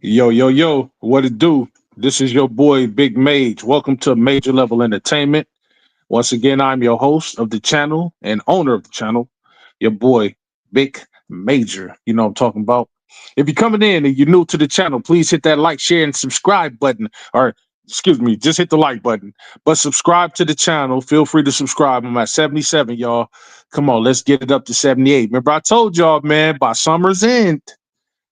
Yo, yo, yo, what it do? This is your boy, Big Mage. Welcome to Major Level Entertainment. Once again, I'm your host of the channel and owner of the channel, your boy, Big Major. You know what I'm talking about. If you're coming in and you're new to the channel, please hit that like, share, and subscribe button. Or, excuse me, just hit the like button. But subscribe to the channel. Feel free to subscribe. I'm at 77, y'all. Come on, let's get it up to 78. Remember, I told y'all, man, by summer's end,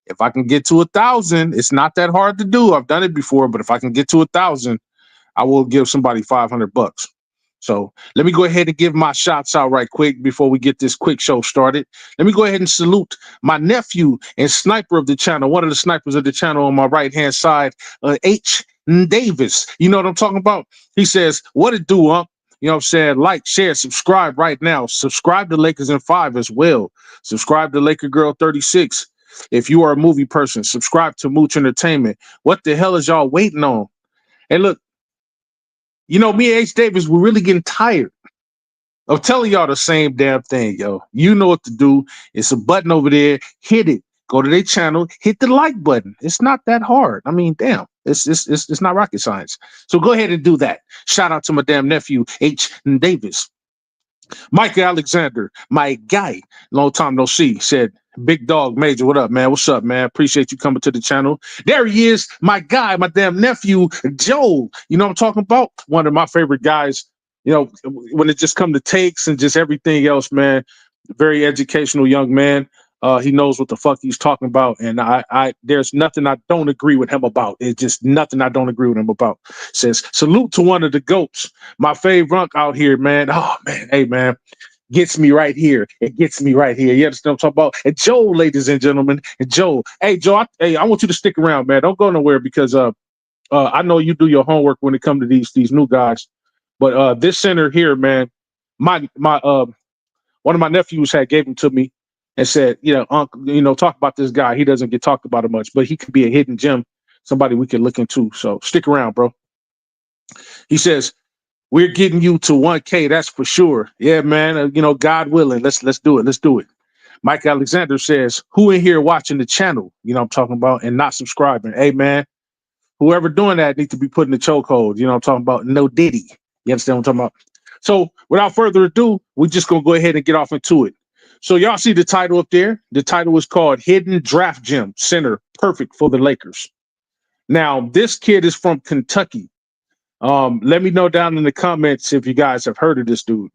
if I can get to 1,000, it's not that hard to do. I've done it before, but if I can get to 1,000, I will give somebody $500. So let me go ahead and give my shots out right quick before we get this quick show started. Let me go ahead and salute my nephew and sniper of the channel, one of the snipers of the channel on my right hand side, H. Davis. You know what I'm talking about? He says, "What it do, huh?" You know what I'm saying? Like, share, subscribe right now. Subscribe to Lakers in 5 as well. Subscribe to Laker Girl 36. If you are a movie person, subscribe to Mooch Entertainment. What the hell is y'all waiting on? And look, me and H. Davis, we're really getting tired of telling y'all the same damn thing, yo. You know what to do. It's a button over there. Hit it. Go to their channel. Hit the like button. It's not that hard. I mean, damn. It's not rocket science. So go ahead and do that. Shout out to my damn nephew, H. Davis. Mike Alexander, my guy, long time no see, said, "Big Dog Major, what up, man? What's up, man? Appreciate you coming to the channel." There he is, my guy, my damn nephew, Joe. You know what I'm talking about? One of my favorite guys, when it just come to takes and just everything else, man. Very educational young man. He knows what the fuck he's talking about, and there's nothing I don't agree with him about. It's just nothing I don't agree with him about. Says salute to one of the goats, my favorite out here, man. Oh man, hey man, gets me right here. It gets me right here. You understand what I'm talking about? And Joe, ladies and gentlemen, and Joe. Hey Joe, I want you to stick around, man. Don't go nowhere because I know you do your homework when it comes to these new guys. But this center here, man, my one of my nephews had gave him to me and said, Uncle, talk about this guy. He doesn't get talked about it much, but he could be a hidden gem, somebody we could look into. So stick around, bro. He says, "We're getting you to 1K, that's for sure." Yeah, man. God willing, let's do it. Let's do it. Mike Alexander says, "Who in here watching the channel? You know what I'm talking about, and not subscribing?" Hey, man, whoever doing that needs to be put in the chokehold. You know what I'm talking about? No Diddy. You understand what I'm talking about? So without further ado, we're just gonna go ahead and get off into it. So y'all see the title up there? The title is called "Hidden Draft Gem Center, Perfect for the Lakers." Now, this kid is from Kentucky. Let me know down in the comments if you guys have heard of this dude.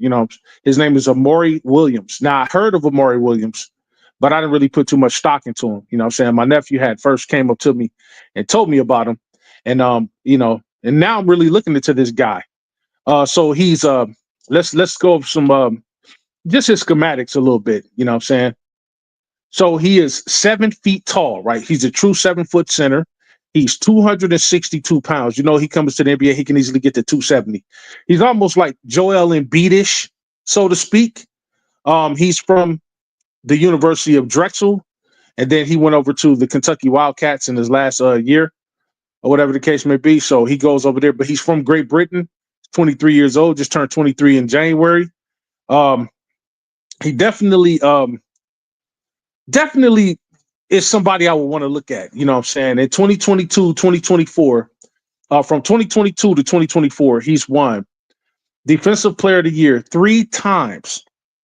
His name is Amari Williams. Now, I heard of Amari Williams, but I didn't really put too much stock into him. You know what I'm saying? My nephew had first came up to me and told me about him. And and now I'm really looking into this guy. So he's let's go over some just his schematics a little bit, you know what I'm saying? So he is 7 feet tall, right? He's a true 7 foot center. He's 262 pounds. He comes to the NBA, he can easily get to 270. He's almost like Joel Embiid-ish, so to speak. He's from the University of Drexel, and then he went over to the Kentucky Wildcats in his last year, or whatever the case may be. So he goes over there, but he's from Great Britain, 23 years old, just turned 23 in January. He definitely is somebody I would want to look at. You know what I'm saying? In 2022, 2024, from 2022 to 2024, he's won Defensive Player of the Year 3 times.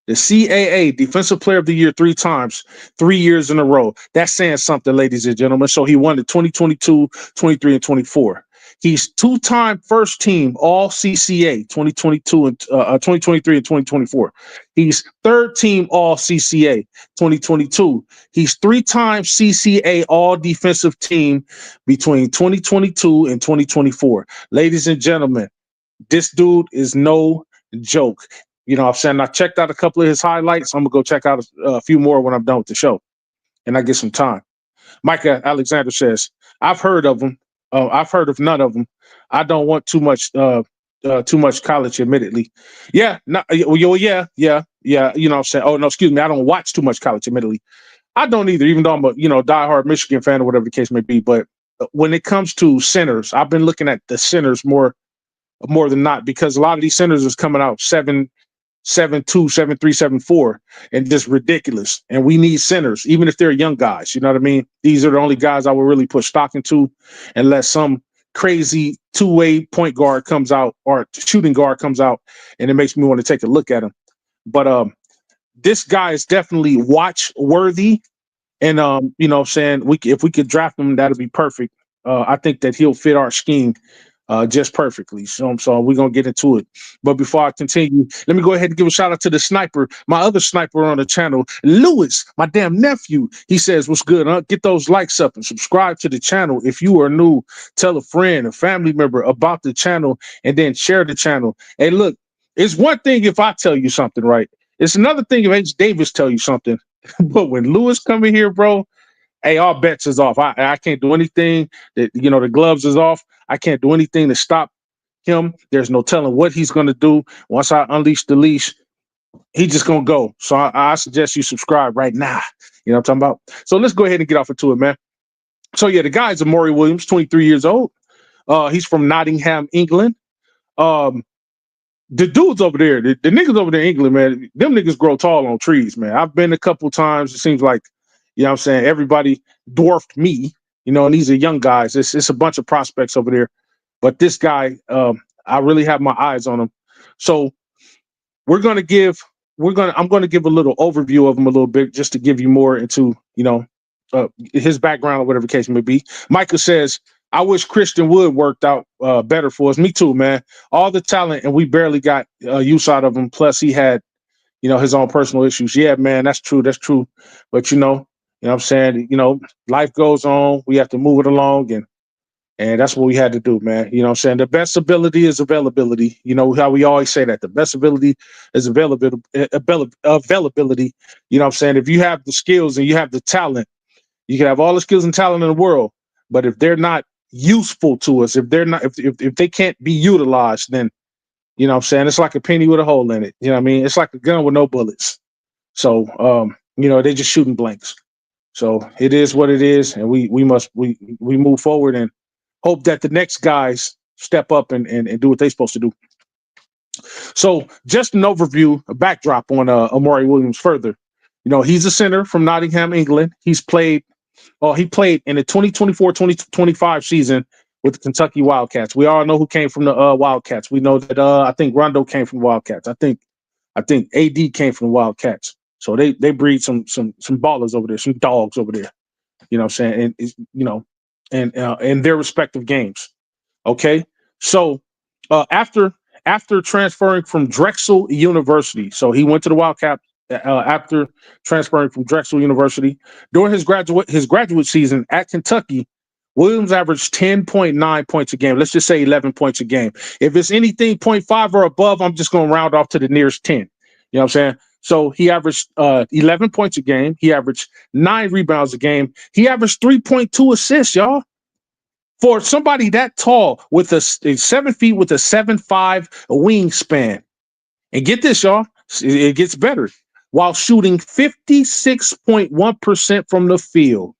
The CAA Defensive Player of the Year 3 times, 3 years in a row. That's saying something, ladies and gentlemen. So he won the 2022, 23, and 24. He's 2-time first team All CCA 2022 and 2023 and 2024. He's third team All CCA 2022. He's 3-time CCA All Defensive Team between 2022 and 2024. Ladies and gentlemen, this dude is no joke. You know what I'm saying? I checked out a couple of his highlights. I'm going to go check out a few more when I'm done with the show and I get some time. Micah Alexander says, "I've heard of him. I've heard of none of them. I don't want too much college, admittedly." Yeah, yeah. You know what I'm saying? Oh, no, excuse me. I don't watch too much college, admittedly. I don't either, even though I'm a, diehard Michigan fan or whatever the case may be. But when it comes to centers, I've been looking at the centers more than not because a lot of these centers is coming out 7'2", 7'3", 7'4", and just ridiculous. And we need centers, even if they're young guys. You know what I mean? These are the only guys I would really put stock into, unless some crazy two-way point guard comes out or shooting guard comes out, and it makes me want to take a look at him. But this guy is definitely watch worthy. And you know what I'm saying, if we could draft him, that'd be perfect. I think that he'll fit our scheme just perfectly. So we're gonna get into it. But before I continue, let me go ahead and give a shout out to the sniper, my other sniper on the channel, Lewis, my damn nephew. He says, "What's good? Huh? Get those likes up and subscribe to the channel. If you are new, tell a friend, a family member about the channel, and then share the channel." Hey, look, it's one thing if I tell you something, right? It's another thing if H. Davis tell you something. But when Lewis come in here, bro, hey, all bets is off. I can't do anything. That, you know, the gloves is off. I can't do anything to stop him. There's no telling what he's going to do. Once I unleash the leash, he's just going to go. So I suggest you subscribe right now. You know what I'm talking about? So let's go ahead and get off into it, man. So yeah, the guy is Amari Williams, 23 years old. He's from Nottingham, England. The dudes over there, the niggas over there in England, man, them niggas grow tall on trees, man. I've been a couple times. It seems like, you know what I'm saying, everybody dwarfed me, you know, and these are young guys. It's a bunch of prospects over there. But this guy, I really have my eyes on him. So I'm gonna give a little overview of him a little bit just to give you more into, you know, his background or whatever the case may be. Michael says, "I wish Christian Wood worked out better for us." Me too, man. All the talent, and we barely got use out of him. Plus, he had, you know, his own personal issues. Yeah, man, that's true. That's true. But you know what I'm saying? You know, life goes on. We have to move it along, and that's what we had to do, man. You know what I'm saying? The best ability is availability. You know how we always say that. The best ability is availability. You know what I'm saying? If you have the skills and you have the talent, you can have all the skills and talent in the world, but if they're not useful to us, if they're not, if they can't be utilized, then, you know what I'm saying, it's like a penny with a hole in it. You know what I mean? It's like a gun with no bullets. So, you know, they're just shooting blanks. So it is what it is, and we move forward and hope that the next guys step up and do what they're supposed to do. So just an overview, a backdrop on Amari Williams further. You know, he's a center from Nottingham, England. He played in the 2024-2025 season with the Kentucky Wildcats. We all know who came from the Wildcats. We know that I think Rondo came from the Wildcats. I think AD came from the Wildcats. So they breed some ballers over there, some dogs over there. You know what I'm saying? And you know, and in their respective games. Okay, so after transferring from Drexel University, so he went to the Wildcat after transferring from Drexel University. During his graduate season at Kentucky, Williams averaged 10.9 points a game. Let's just say 11 points a game. If it's anything 0.5 or above, I'm just going to round off to the nearest 10. You know what I'm saying? So he averaged 11 points a game. He averaged 9 rebounds a game. He averaged 3.2 assists, y'all. For somebody that tall with a 7 feet with a 7'5" wingspan. And get this, y'all, it gets better. While shooting 56.1% from the field.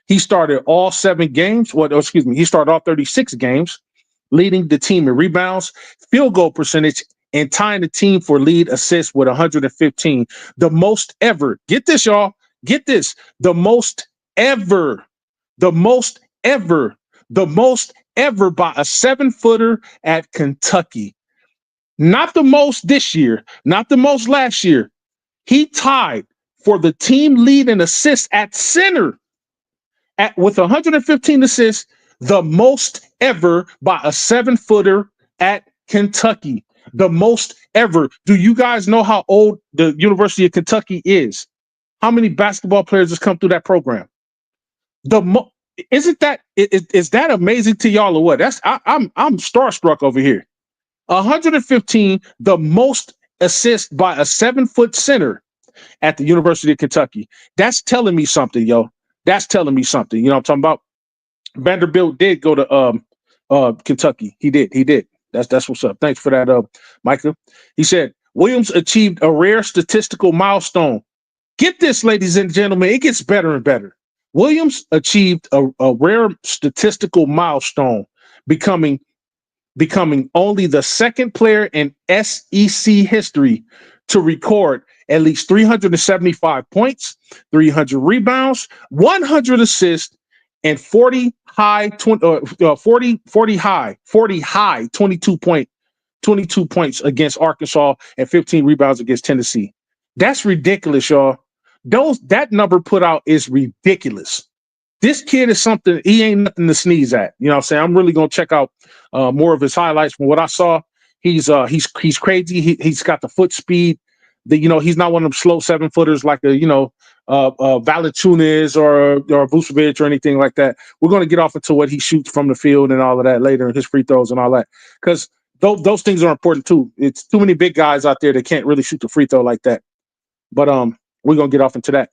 He started all 7 games. He started all 36 games, leading the team in rebounds, field goal percentage, and tying the team for lead assists with 115. The most ever. Get this, y'all. Get this. The most ever by a 7-footer at Kentucky. Not the most this year, not the most last year. He tied for the team lead in assists at center with 115 assists, the most ever by a 7-footer at Kentucky. The most ever. Do you guys know how old the University of Kentucky is? How many basketball players has come through that program? Is that amazing to y'all or what? I'm starstruck over here. 115, the most assists by a 7-foot center at the University of Kentucky. That's telling me something, yo. That's telling me something. You know what I'm talking about? Vanderbilt did go to Kentucky. He did. That's what's up. Thanks for that, Micah. He said Williams achieved a rare statistical milestone. Get this, ladies and gentlemen, it gets better and better. Williams achieved a rare statistical milestone, becoming only the second player in SEC history to record at least 375 points, 300 rebounds, 100 assists, and 40 high 22 points against Arkansas and 15 rebounds against Tennessee. That's ridiculous, y'all. That number put out is ridiculous. This kid is something, he ain't nothing to sneeze at. You know what I'm saying? I'm really gonna check out more of his highlights. From what I saw, he's crazy. He's got the foot speed. He's not one of them slow 7-footers like Valanciunas or Vucevic or anything like that. We're gonna get off into what he shoots from the field and all of that later, and his free throws and all that, because those things are important too. It's too many big guys out there that can't really shoot the free throw like that. But we're gonna get off into that.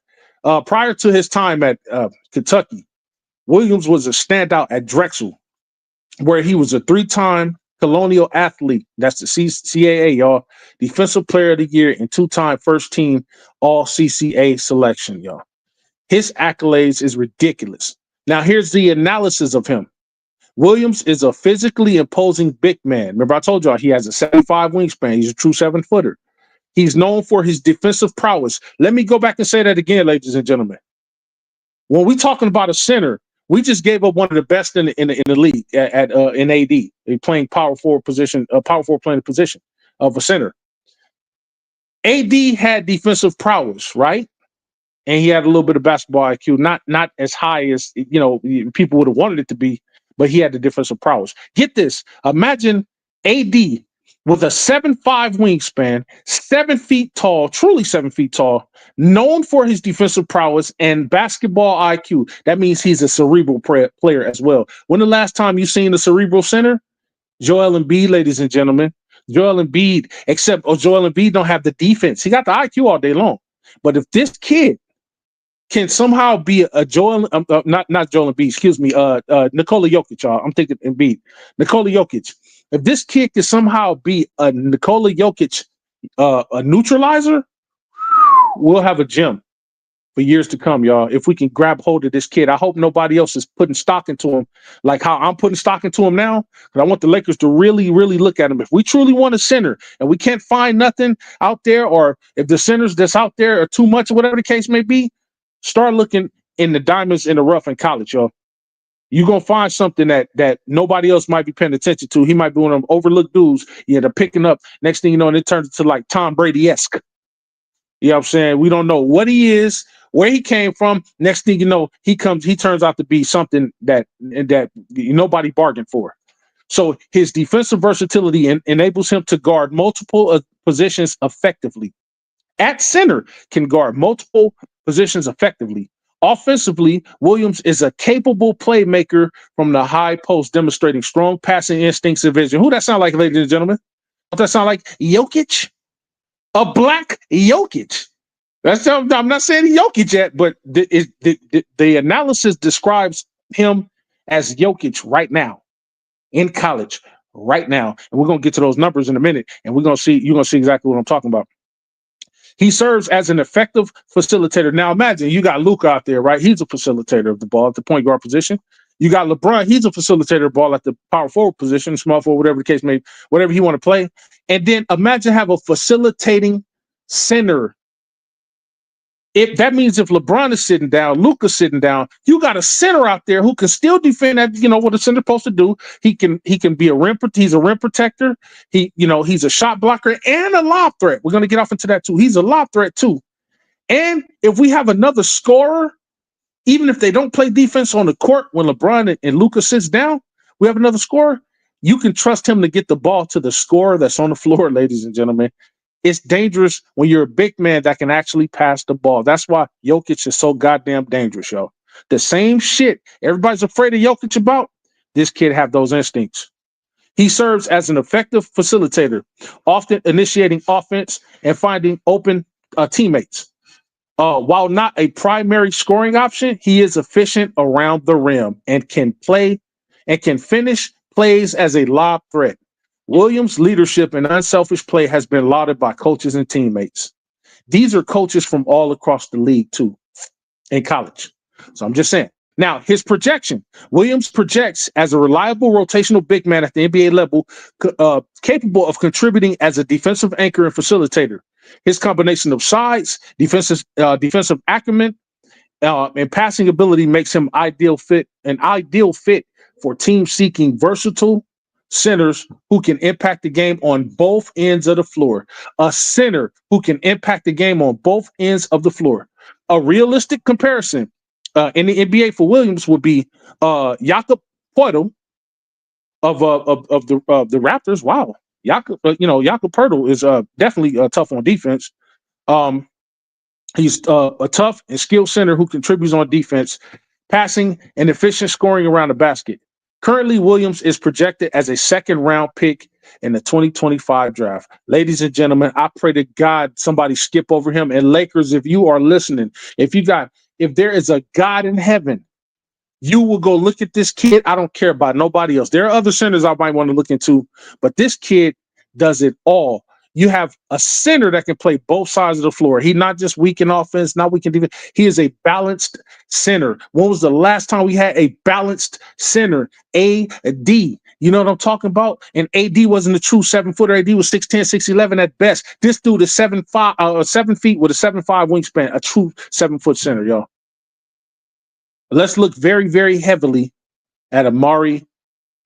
Prior to his time at Kentucky, Williams was a standout at Drexel, where he was a 3-time Colonial Athlete. That's the CAA, y'all. Defensive Player of the Year and 2-time first team All CCA selection, y'all. His accolades is ridiculous. Now, here's the analysis of him. Williams is a physically imposing big man. Remember, I told y'all he has a 7'5" wingspan. He's a true 7-footer. He's known for his defensive prowess. Let me go back and say that again, ladies and gentlemen. When we're talking about a center, we just gave up one of the best in the league in AD, playing power forward playing the position of a center. AD had defensive prowess, right? And he had a little bit of basketball IQ, not as high as people would have wanted it to be, but he had the defensive prowess. Get this: imagine AD with a 7'5" wingspan, 7 feet tall, truly 7 feet tall, known for his defensive prowess and basketball IQ. That means he's a cerebral player as well. When the last time you seen a cerebral center? Joel Embiid, ladies and gentlemen. Joel Embiid, except Joel Embiid don't have the defense. He got the IQ all day long. But if this kid can somehow be a Joel, not Joel Embiid, excuse me, Nikola Jokic, y'all. I'm thinking Embiid. Nikola Jokic. If this kid can somehow be a Nikola Jokic, a neutralizer, we'll have a gem for years to come, y'all. If we can grab hold of this kid, I hope nobody else is putting stock into him like how I'm putting stock into him now. Because I want the Lakers to really, really look at him. If we truly want a center and we can't find nothing out there, or if the centers that's out there are too much, or whatever the case may be, start looking in the diamonds in the rough in college, y'all. You're going to find something that nobody else might be paying attention to. He might be one of them overlooked dudes. They're picking up. Next thing you know, and it turns into like Tom Brady-esque. You know what I'm saying? We don't know what he is, where he came from. Next thing you know, he turns out to be something that nobody bargained for. So his defensive versatility enables him to guard multiple positions effectively. At center, can guard multiple positions effectively. Offensively, Williams is a capable playmaker from the high post, demonstrating strong passing instincts and vision. Who that sound like, ladies and gentlemen? Does that sound like Jokic? A black Jokic. I'm not saying Jokic yet, but the analysis describes him as Jokic right now in college, right now. And we're going to get to those numbers in a minute, and you're going to see exactly what I'm talking about. He serves as an effective facilitator. Now imagine you got Luka out there, right? He's a facilitator of the ball at the point guard position. You got LeBron. He's a facilitator of the ball at the power forward position, small forward, whatever the case may be, whatever he want to play. And then imagine have a facilitating center. If that means if LeBron is sitting down, Luka's sitting down, you got a center out there who can still defend that, what a center supposed to do. He can be he's a rim protector. He's a shot blocker and a lob threat. We're going to get off into that too. He's a lob threat too. And if we have another scorer, even if they don't play defense on the court, when LeBron and Luka sits down, we have another scorer. You can trust him to get the ball to the scorer that's on the floor, ladies and gentlemen. It's dangerous when you're a big man that can actually pass the ball. That's why Jokic is so goddamn dangerous, yo. The same shit everybody's afraid of Jokic about, this kid have those instincts. He serves as an effective facilitator, often initiating offense and finding open teammates. While not a primary scoring option, he is efficient around the rim and can finish plays as a lob threat. Williams' leadership and unselfish play has been lauded by coaches and teammates. These are coaches from all across the league, too, in college. So I'm just saying. Now, his projection. Williams projects as a reliable rotational big man at the NBA level, capable of contributing as a defensive anchor and facilitator. His combination of size, defensive acumen, and passing ability makes him an ideal fit for teams seeking versatile centers who can impact the game on both ends of the floor. A center who can impact the game on both ends of the floor. A realistic comparison in the NBA for Williams would be Jakob Poeltl of the Raptors. Wow, Jakob Poeltl is definitely tough on defense. He's a tough and skilled center who contributes on defense, passing, and efficient scoring around the basket. Currently, Williams is projected as a second-round pick in the 2025 draft. Ladies and gentlemen, I pray to God somebody skip over him. And Lakers, if you are listening, if there is a God in heaven, you will go look at this kid. I don't care about nobody else. There are other centers I might want to look into, but this kid does it all. You have a center that can play both sides of the floor. He's not just weak in offense, not weak in defense. He is a balanced center. When was the last time we had a balanced center? AD. You know what I'm talking about? And AD wasn't a true 7-footer. AD was 6'10", 6'11" at best. This dude is 7 feet with a 7'5" wingspan, a true 7-foot center, y'all. Let's look very, very heavily at Amari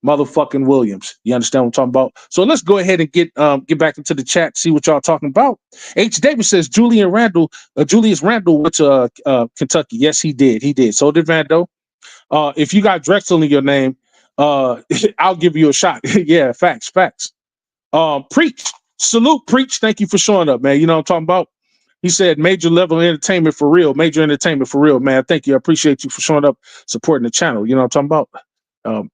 motherfucking Williams. You understand what I'm talking about? So let's go ahead and get back into the chat, see what y'all talking about. H. Davis says Julius Randle went to Kentucky. Yes, he did. He did. So did Vando. If you got Drexel in your name, I'll give you a shot. Yeah, facts. Preach. Salute, Preach. Thank you for showing up, man. You know what I'm talking about? He said major level entertainment for real. Major entertainment for real, man. Thank you. I appreciate you for showing up, supporting the channel. You know what I'm talking about?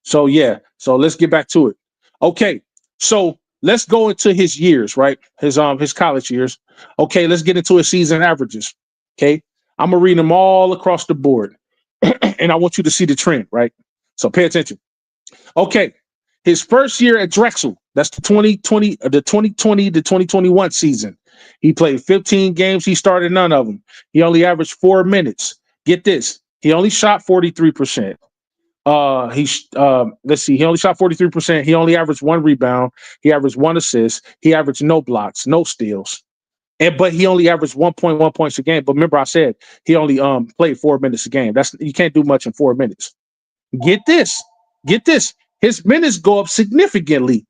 So yeah, so let's get back to it. Okay, so let's go into his years, right? His college years. Okay, let's get into his season averages. Okay, I'm gonna read them all across the board, and I want you to see the trend, right? So pay attention. Okay, his first year at Drexel, that's the 2020 to 2021 season. He played 15 games. He started none of them. He only averaged 4 minutes. Get this, he only shot 43%. Let's see, he only shot 43%. He only averaged 1 rebound. He averaged 1 assist. He averaged no blocks, no steals. But he only averaged 1.1 points a game. But remember, I said he only played 4 minutes a game. You can't do much in 4 minutes. Get this. His minutes go up significantly.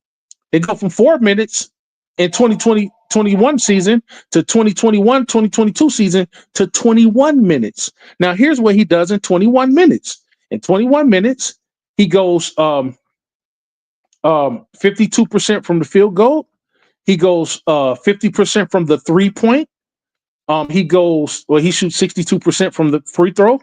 They go from 4 minutes in 2020-21 season to 2021-2022 season to 21 minutes. Now, here's what he does in 21 minutes. In 21 minutes, he goes 52% from the field goal. He goes 50% from the 3-point. He shoots 62% from the free throw.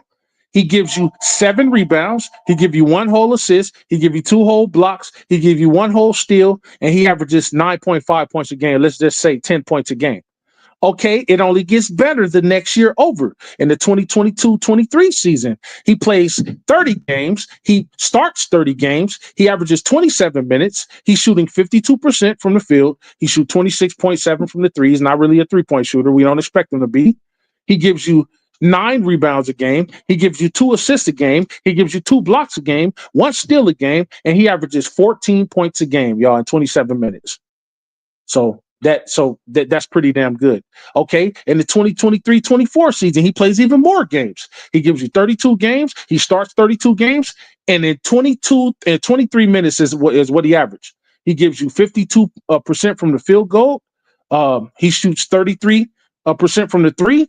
He gives you 7 rebounds. He give you 1 whole assist. He give you 2 whole blocks. He give you 1 whole steal, and he averages 9.5 points a game. Let's just say 10 points a game. Okay, it only gets better the next year over. In the 2022-23 season, he plays 30 games. He starts 30 games. He averages 27 minutes. He's shooting 52% from the field. He shoots 26.7 from the threes. Not really a 3-point shooter. We don't expect him to be. He gives you 9 rebounds a game. He gives you 2 assists a game. He gives you 2 blocks a game, 1 steal a game, and he averages 14 points a game, y'all, in 27 minutes. So that's pretty damn good. Okay, in the 2023-24 season, he plays even more games. He gives you 32 games. He starts 32 games, and in 23 minutes is what he averaged. He gives you 52% from the field goal. He shoots 33% from the 3.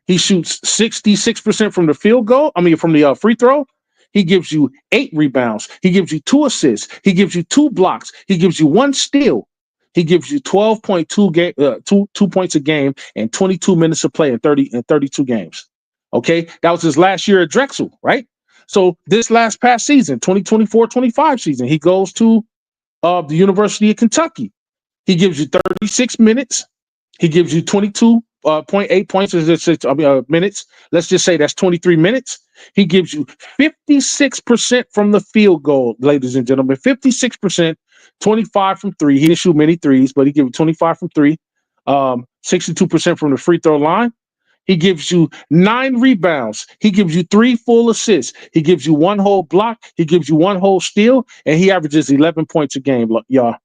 He shoots 66% from the field goal. From the free throw. He gives you 8 rebounds. He gives you 2 assists. He gives you 2 blocks. He gives you 1 steal. He gives you 12.2 2 points a game and 22 minutes of play in 32 games. Okay, that was his last year at Drexel, right? So this past season, 2024-25 season, he goes to the University of Kentucky. He gives you 36 minutes. He gives you 22.8 points minutes. Let's just say that's 23 minutes. He gives you 56% from the field goal, ladies and gentlemen. 56%. 25 from 3. He didn't shoot many threes, but he gave you 25 from 3, 62% from the free throw line. He gives you 9 rebounds. He gives you 3 full assists. He gives you 1 whole block. He gives you 1 whole steal, and he averages 11 points a game, y'all.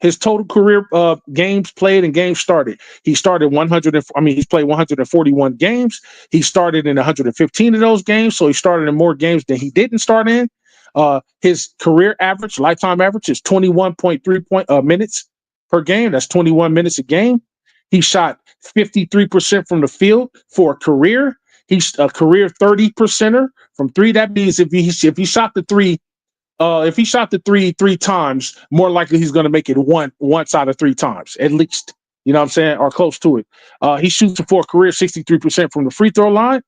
His total career games played and games started. He started 100. He's played 141 games. He started in 115 of those games, so he started in more games than he didn't start in. His career average, lifetime average, is 21.3 minutes per game. That's 21 minutes a game. He shot 53% from the field for a career. He's a career 30%er from three. That means if he shot the three. If he shot the three times, more likely he's going to make it once out of 3 times, at least. You know what I'm saying? Or close to it. He shoots for a career 63% from the free throw line.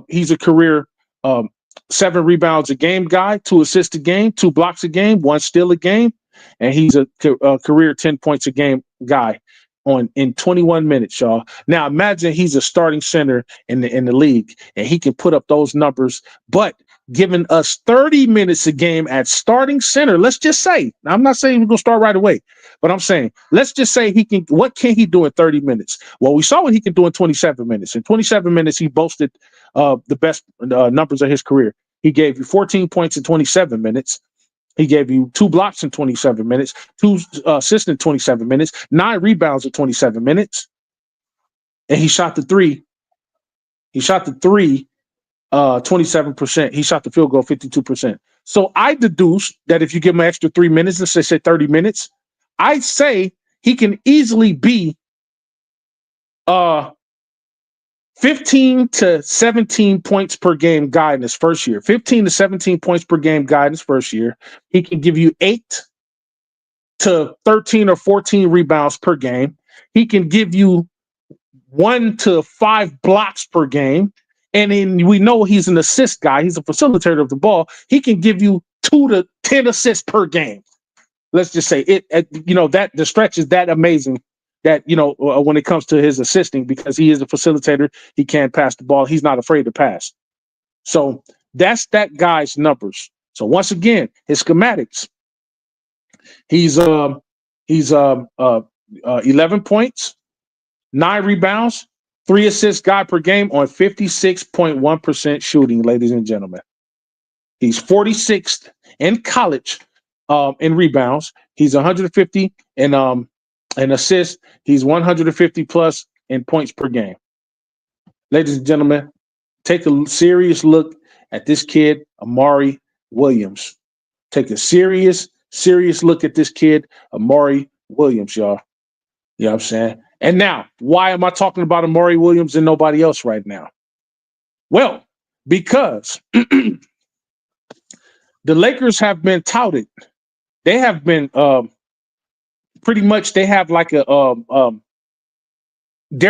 He's a career 7 rebounds a game guy, 2 assists a game, 2 blocks a game, 1 steal a game. And he's a career 10 points a game guy in 21 minutes, y'all. Now imagine he's a starting center in the league and he can put up those numbers, but giving us 30 minutes a game at starting center. Let's just say, I'm not saying we're going to start right away, but I'm saying, let's just say what can he do in 30 minutes? Well, we saw what he can do in 27 minutes. In 27 minutes, he boasted the best numbers of his career. He gave you 14 points in 27 minutes. He gave you 2 blocks in 27 minutes, 2 assists in 27 minutes, 9 rebounds in 27 minutes. And he shot the three. 27%. He shot the field goal 52%. So I deduced that if you give him an extra 3 minutes, let's say 30 minutes, I say he can easily be 15 to 17 points per game guy in his first year. 15 to 17 points per game guy in his first year. He can give you 8 to 13 or 14 rebounds per game. He can give you 1 to 5 blocks per game. And then we know he's an assist guy. He's a facilitator of the ball. He can give you 2 to 10 assists per game. Let's just say it. That the stretch is that amazing that when it comes to his assisting, because he is a facilitator, he can pass the ball. He's not afraid to pass. So that's that guy's numbers. So once again, his schematics. He's 11 points, 9 rebounds, 3 assists guy per game on 56.1% shooting, ladies and gentlemen. He's 46th in college in rebounds. He's 150 in assists. He's 150 plus in points per game. Ladies and gentlemen, take a serious look at this kid, Amari Williams. Take a serious look at this kid, Amari Williams, y'all. You know what I'm saying? And now, why am I talking about Amari Williams and nobody else right now? Well, because the Lakers have been touted. They have been pretty much. They have like they're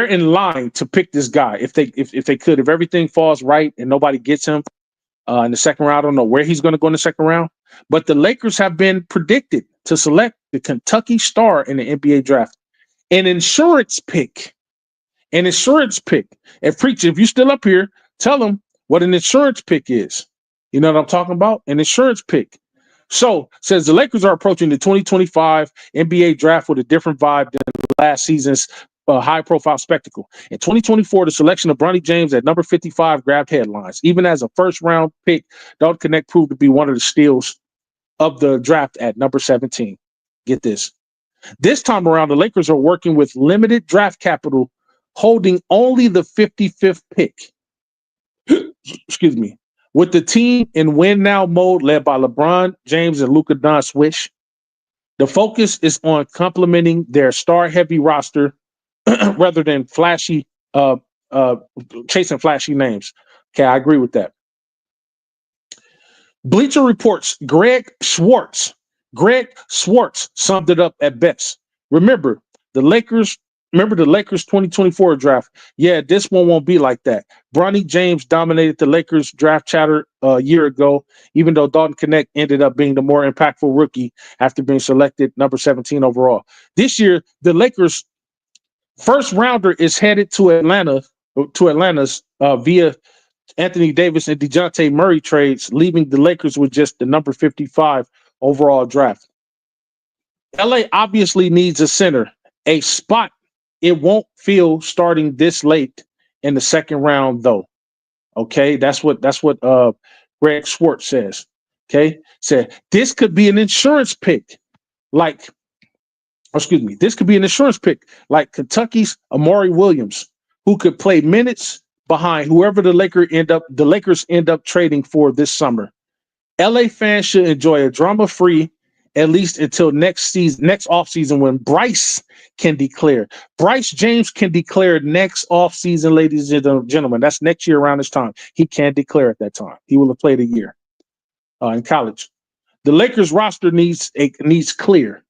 in line to pick this guy if they could. If everything falls right and nobody gets him in the second round, I don't know where he's going to go in the second round. But the Lakers have been predicted to select the Kentucky Star in the NBA draft. An insurance pick. And Preacher, if you're still up here, tell them what an insurance pick is. You know what I'm talking about? An insurance pick. So, says the Lakers are approaching the 2025 NBA draft with a different vibe than last season's high-profile spectacle. In 2024, the selection of Bronny James at number 55 grabbed headlines. Even as a first-round pick, Dalton Knecht proved to be one of the steals of the draft at number 17. Get this. This time around, the Lakers are working with limited draft capital, holding only the 55th pick. Excuse me. With the team in win-now mode led by LeBron James and Luka Doncic, the focus is on complementing their star-heavy roster rather than chasing flashy names. Okay, I agree with that. Bleacher Report's Greg Schwartz summed it up at best. Remember the Lakers 2024 draft. Yeah, this one won't be like that. Bronny James dominated the Lakers draft chatter a year ago, even though Dalton Knecht ended up being the more impactful rookie after being selected number 17 overall. This year, the Lakers' first rounder is headed to Atlanta's via Anthony Davis and DeJounte Murray trades, leaving the Lakers with just the number 55 overall draft. LA obviously needs a center, a spot it won't fill starting this late in the second round, though. Okay, that's what Greg Schwartz says. Okay, said this could be an insurance pick, like excuse me, this could be an insurance pick like Kentucky's Amari Williams, who could play minutes behind whoever the Lakers end up trading for this summer. LA fans should enjoy a drama-free at least until next offseason when Bryce can declare. Bryce James can declare next offseason, ladies and gentlemen. That's next year around this time. He can declare at that time. He will have played a year in college. The Lakers roster needs clear.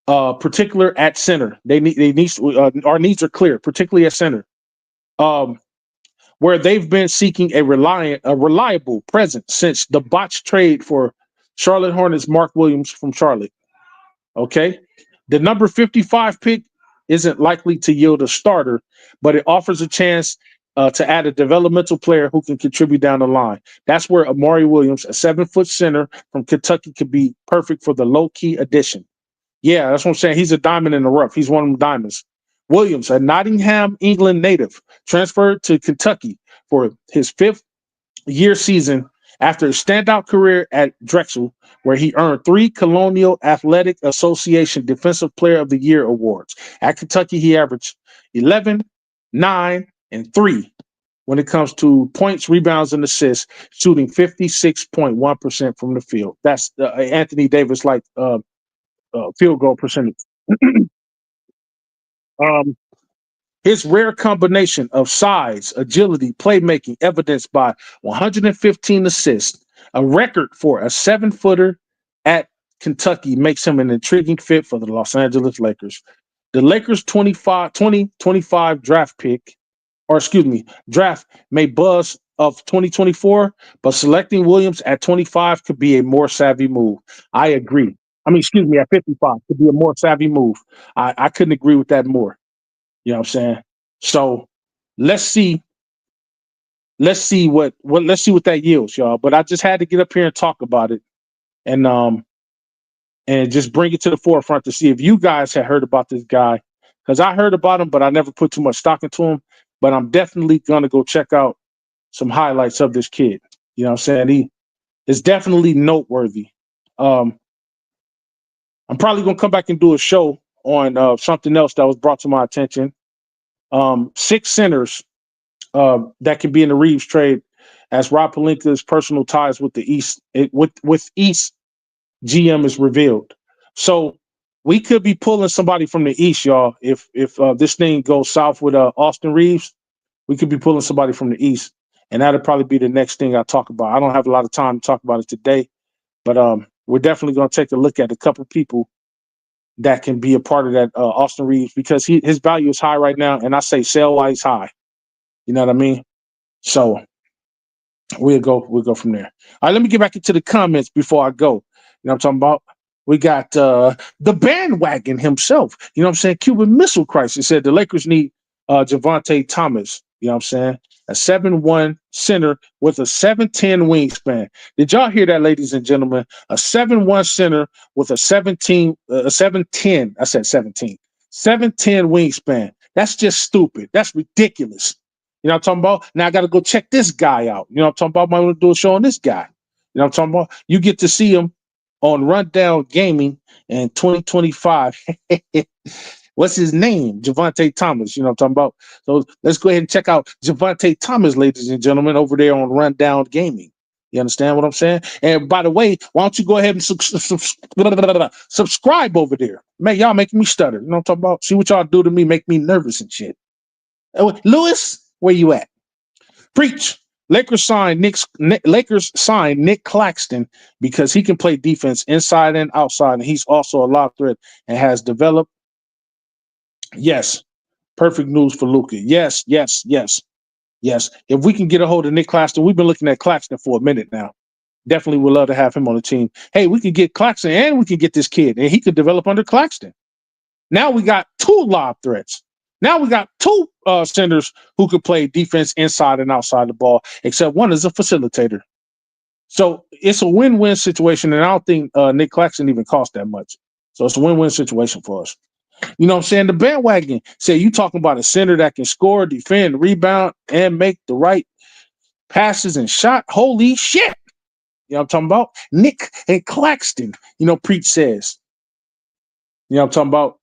Particular at center. Our needs are clear, particularly at center. Where they've been seeking a reliable presence since the botched trade for Charlotte Hornets Mark Williams from Charlotte. Okay. The number 55 pick isn't likely to yield a starter, but it offers a chance to add a developmental player who can contribute down the line. That's where Amari Williams, a 7-foot center from Kentucky, could be perfect for the low-key addition. Yeah, that's what I'm saying. He's a diamond in the rough. He's one of them diamonds. Williams, a Nottingham, England native, transferred to Kentucky for his 5th-year season after a standout career at Drexel, where he earned 3 Colonial Athletic Association Defensive Player of the Year awards. At Kentucky, he averaged 11, 9, and 3 when it comes to points, rebounds, and assists, shooting 56.1% from the field. That's Anthony Davis like field goal percentage. His rare combination of size, agility, playmaking, evidenced by 115 assists, a record for a 7-footer at Kentucky, makes him an intriguing fit for the Los Angeles Lakers. The Lakers 2025 draft may buzz of 2024, but selecting Williams at 25 could be a more savvy move. I agree. At 55 could be a more savvy move. I couldn't agree with that more. You know what I'm saying? So let's see what that yields, y'all. But I just had to get up here and talk about it and just bring it to the forefront to see if you guys had heard about this guy. Because I heard about him, but I never put too much stock into him. But I'm definitely gonna go check out some highlights of this kid. You know what I'm saying? He is definitely noteworthy. I'm probably gonna come back and do a show on something else that was brought to my attention. 6 centers that can be in the Reeves trade, as Rob Pelinka's personal ties with the East with East GM is revealed. So we could be pulling somebody from the East, y'all. If this thing goes south with Austin Reeves, we could be pulling somebody from the East, and that'll probably be the next thing I talk about. I don't have a lot of time to talk about it today, but we're definitely going to take a look at a couple people that can be a part of that Austin Reeves, because his value is high right now, and I say sell while he's high. You know what I mean? So we'll go from there. All right, let me get back into the comments before I go. You know what I'm talking about? We got the bandwagon himself. You know what I'm saying? Cuban Missile Crisis said the Lakers need Javante Thomas. You know what I'm saying? A 7'1" center with a 7'10" wingspan. Did y'all hear that, ladies and gentlemen? A 7'1" center with a 7'10". I said 17. 7'10" wingspan. That's just stupid. That's ridiculous. You know what I'm talking about? Now I got to go check this guy out. You know what I'm talking about? I want to do a show on this guy. You know what I'm talking about? You get to see him on Rundown Gaming in 2025. What's his name? Javante Thomas. You know what I'm talking about? So let's go ahead and check out Javante Thomas, ladies and gentlemen, over there on Rundown Gaming. You understand what I'm saying? And by the way, why don't you go ahead and subscribe over there? Man, y'all making me stutter. You know what I'm talking about? See what y'all do to me, make me nervous and shit. Lewis, where you at? Preach. Lakers signed Nick Claxton because he can play defense inside and outside, and he's also a lob threat and has developed. Yes, perfect news for Luka. Yes. If we can get a hold of Nick Claxton, we've been looking at Claxton for a minute now. Definitely would love to have him on the team. Hey, we could get Claxton and we can get this kid, and he could develop under Claxton. Now we got 2 lob threats. Now we got 2 centers who could play defense inside and outside the ball, except one is a facilitator. So it's a win-win situation, and I don't think Nick Claxton even cost that much. So it's a win-win situation for us. You know what I'm saying? The bandwagon say you talking about a center that can score, defend, rebound, and make the right passes and shot. Holy shit. You know what I'm talking about? Nick and Claxton, Preach says. You know what I'm talking about?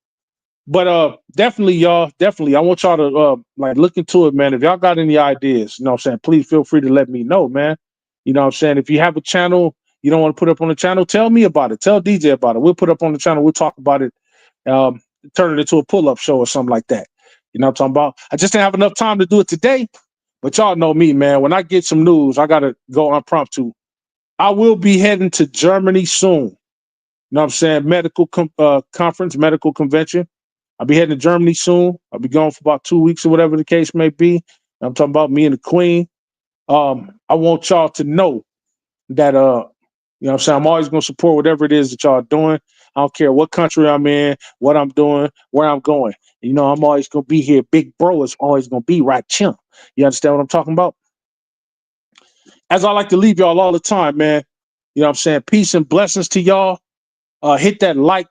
But definitely, y'all, definitely. I want y'all to like look into it, man. If y'all got any ideas, you know what I'm saying, please feel free to let me know, man. You know what I'm saying? If you have a channel you don't want to put up on the channel, tell me about it. Tell DJ about it. We'll put up on the channel, we'll talk about it, um, turn it into a pull-up show or something like that. You know what I'm talking about? I just didn't have enough time to do it today. But y'all know me, man. When I get some news, I gotta go impromptu. I will be heading to Germany soon. You know what I'm saying? Medical conference, medical convention. I'll be heading to Germany soon. I'll be gone for about 2 weeks or whatever the case may be. I'm talking about me and the Queen. I want y'all to know that you know what I'm saying, I'm always gonna support whatever it is that y'all are doing. I don't care what country I'm in, what I'm doing, where I'm going. You know, I'm always gonna be here. Big bro is always gonna be right chimp. You understand what I'm talking about? As I like to leave y'all all the time, man. You know what I'm saying? Peace and blessings to y'all. Hit that like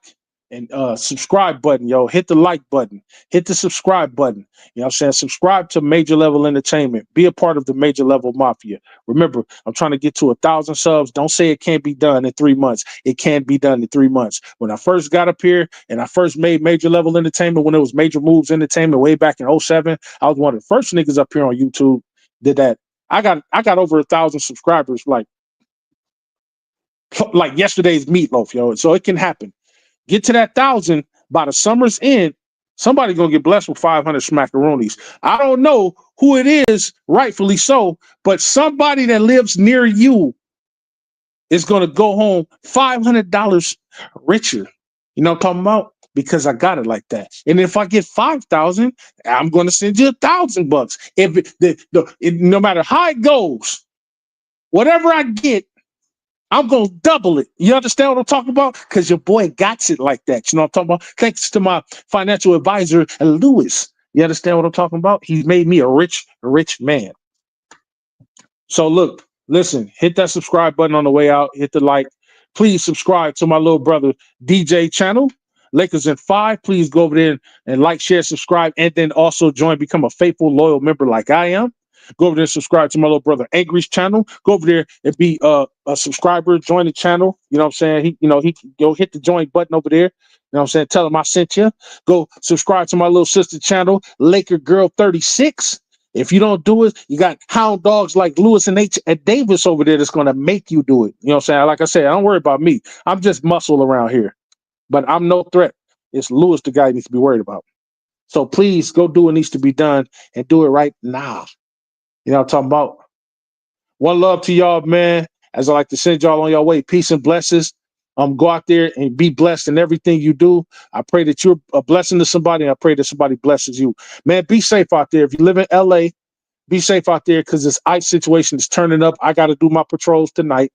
and subscribe button, yo. Hit the like button. Hit the subscribe button. You know what I'm saying? Subscribe to Major Level Entertainment. Be a part of the Major Level Mafia. Remember, I'm trying to get to 1,000 subs. Don't say it can't be done in 3 months. It can be done in 3 months. When I first got up here and I first made Major Level Entertainment, when it was Major Moves Entertainment way back in 07, I was one of the first niggas up here on YouTube. Did that. I got over 1,000 subscribers like yesterday's meatloaf, yo. So it can happen. Get to that 1,000 by the summer's end. Somebody gonna get blessed with 500 smackaroonies. I don't know who it is, rightfully so, but somebody that lives near you is gonna go home $500 richer. You know what I'm talking about? Because I got it like that. And if I get 5,000, I'm gonna send you $1,000. If no matter how it goes, whatever I get, I'm going to double it. You understand what I'm talking about? Because your boy got it like that. You know what I'm talking about? Thanks to my financial advisor, Lewis. You understand what I'm talking about? He made me a rich, rich man. So look, listen, hit that subscribe button on the way out. Hit the like. Please subscribe to my little brother DJ channel, Lakers in 5. Please go over there and like, share, subscribe, and then also join, become a faithful, loyal member like I am. Go over there and subscribe to my little brother Angry's channel. Go over there and be a subscriber, join the channel. You know what I'm saying? He go hit the join button over there. You know what I'm saying? Tell him I sent you. Go subscribe to my little sister channel, Laker Girl 36. If you don't do it, you got hound dogs like Lewis and Davis over there that's gonna make you do it. You know what I'm saying? Like I said, I don't worry about me. I'm just muscle around here, but I'm no threat. It's Lewis the guy you need to be worried about. So please go do what needs to be done and do it right now. You know what I'm talking about? One love to y'all, man. As I like to send y'all on your way, peace and blessings. Go out there and be blessed in everything you do. I pray that you're a blessing to somebody. And I pray that somebody blesses you. Man, be safe out there. If you live in LA, be safe out there because this ICE situation is turning up. I got to do my patrols tonight.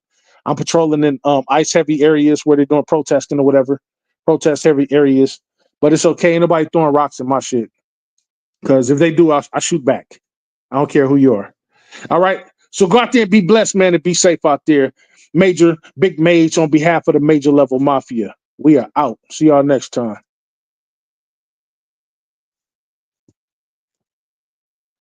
I'm patrolling in ICE heavy areas where they're doing protesting or whatever. Protest heavy areas. But it's okay. Ain't nobody throwing rocks in my shit. Because if they do, I shoot back. I don't care who you are. All right. So go out there and be blessed, man, and be safe out there. Major Big Mage on behalf of the Major Level Mafia. We are out. See y'all next time.